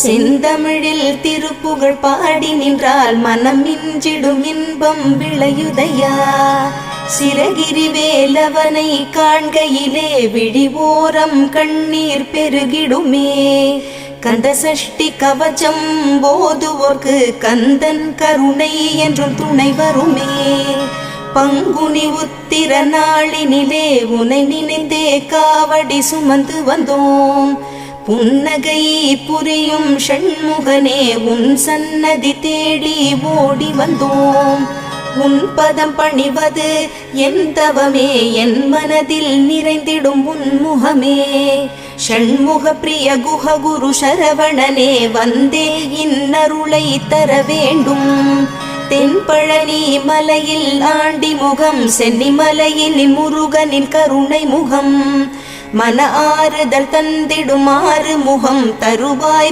செந்தமிழில் திருப்புகழ் பாடி நின்றால் மனம் மிஞ்சிடும் இன்பம் விளையுதையா. சிறகிரி வேலவனை காண்கையிலே விழிவோரம் கண்ணீர் பெருகிடுமே. கந்த சஷ்டி கவச்சம் போதுவோர்க்கு கந்தன் கருணை என்றும் துணை வருமே. பங்குனி உத்திர நாளினிலே உனை நினைந்தே காவடி சுமந்து வந்தோம். புன்னகை புரியும் ஷண்முகனே உன் சன்னதி தேடி ஓடி வந்தோம். உன் பதம் பணிவது என் தவமே, என் மனதில் நிறைந்திடும் உன் முகமே. ஷண்முக பிரிய குஹ குரு சரவணனே வந்தே இன்னருளை தர வேண்டும். தென்பழனி மலையில் ஆண்டி முகம், சென்னி மலையில் முருகனின் கருணை முகம். மன ஆறுதல் தந்திடும் ஆறு முகம் தருவாய்.